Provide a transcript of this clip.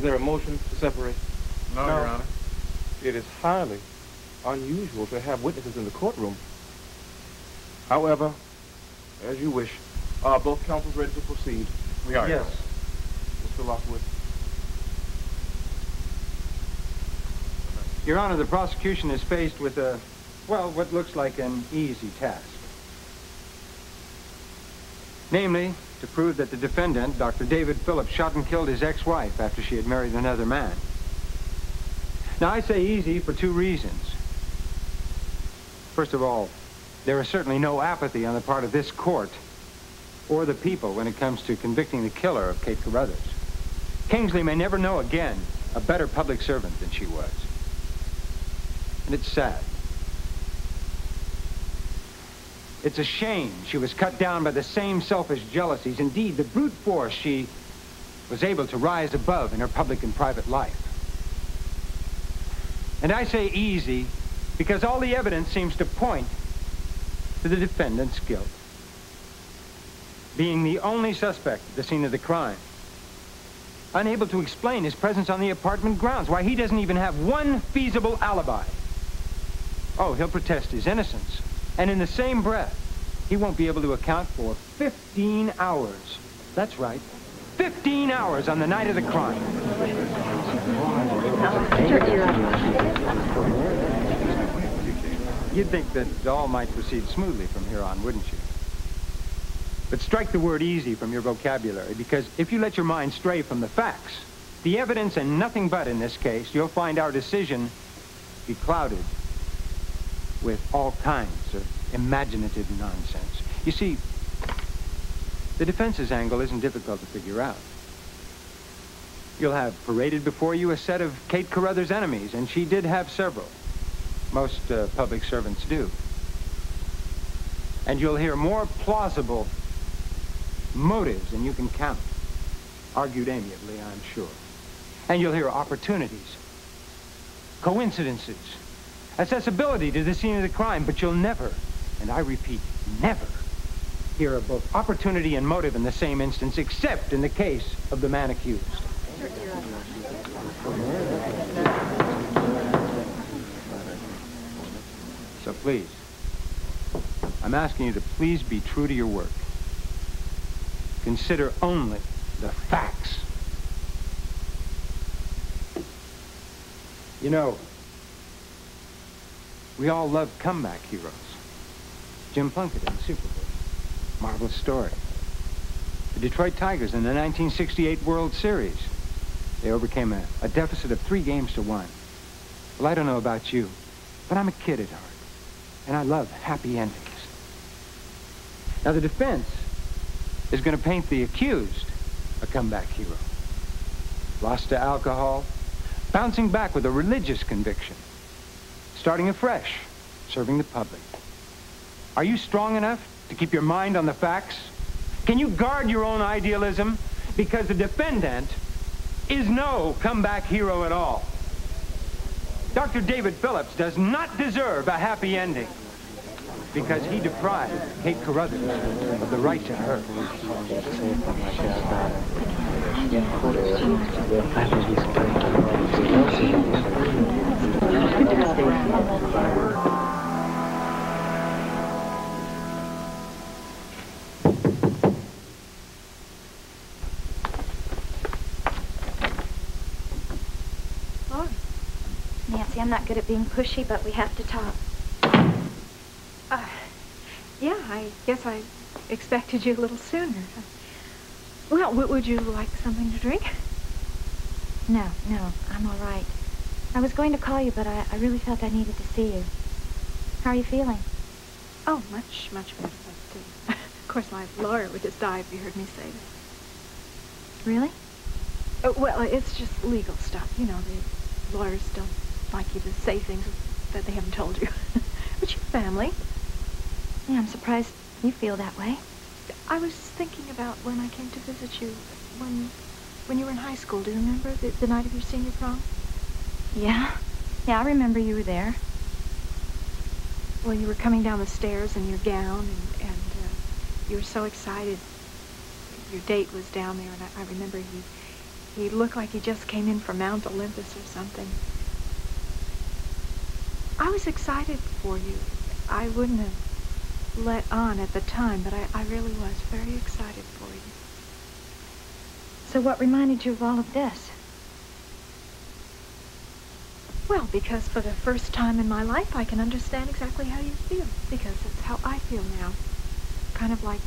there a motion to separate? No, Your Honor. It is highly unusual to have witnesses in the courtroom. However, as you wish. Are both counsels ready to proceed? We are. Yes. Mr. Lockwood. Your Honor, the prosecution is faced with what looks like an easy task. Namely, to prove that the defendant, Dr. David Phillips, shot and killed his ex-wife after she had married another man. Now, I say easy for two reasons. First of all, there is certainly no apathy on the part of this court or the people when it comes to convicting the killer of Kate Carothers. Kingsley may never know again a better public servant than she was. And it's sad. It's a shame she was cut down by the same selfish jealousies. Indeed, the brute force she was able to rise above in her public and private life. And I say easy because all the evidence seems to point to the defendant's guilt. Being the only suspect at the scene of the crime. Unable to explain his presence on the apartment grounds. Why, he doesn't even have one feasible alibi. Oh, he'll protest his innocence. And in the same breath, he won't be able to account for 15 hours. That's right. 15 hours on the night of the crime. You'd think that all might proceed smoothly from here on, wouldn't you? But strike the word easy from your vocabulary, because if you let your mind stray from the facts, the evidence and nothing but in this case, you'll find our decision be clouded with all kinds of imaginative nonsense. You see, the defense's angle isn't difficult to figure out. You'll have paraded before you a set of Kate Carothers' enemies, and she did have several. Most public servants do. And you'll hear more plausible motives than you can count. Argued amiably, I'm sure. And you'll hear opportunities, coincidences, accessibility to the scene of the crime, but you'll never, and I repeat, never, hear of both opportunity and motive in the same instance, except in the case of the man accused. So please, I'm asking you to please be true to your work. Consider only the facts. You know, we all love comeback heroes. Jim Plunkett in the Super Bowl. Marvelous story. The Detroit Tigers in the 1968 World Series. They overcame a deficit of 3 games to 1. Well, I don't know about you, but I'm a kid at heart. And I love happy endings. Now, the defense is going to paint the accused a comeback hero. Lost to alcohol, bouncing back with a religious conviction, starting afresh, serving the public. Are you strong enough to keep your mind on the facts? Can you guard your own idealism? Because the defendant is no comeback hero at all. Dr. David Phillips does not deserve a happy ending because he deprived Kate Carothers of the right to her. Nancy, I'm not good at being pushy, but we have to talk. Yeah, I guess I expected you a little sooner. Well, would you like something to drink? No, I'm all right. I was going to call you, but I really felt I needed to see you. How are you feeling? Oh, much better. But, of course, my lawyer would just die if you heard me say that. Really? Well, it's just legal stuff. You know, the lawyers don't like you to say things that they haven't told you. But you're family. Yeah, I'm surprised you feel that way. I was thinking about when I came to visit you, when you were in high school. Do you remember the night of your senior prom? Yeah, I remember you were there. Well, you were coming down the stairs in your gown, and you were so excited. Your date was down there, and I remember He looked like he just came in from Mount Olympus or something. I was excited for you. I wouldn't have let on at the time, but I really was very excited for you. So what reminded you of all of this? Well, because for the first time in my life, I can understand exactly how you feel. Because it's how I feel now. Kind of like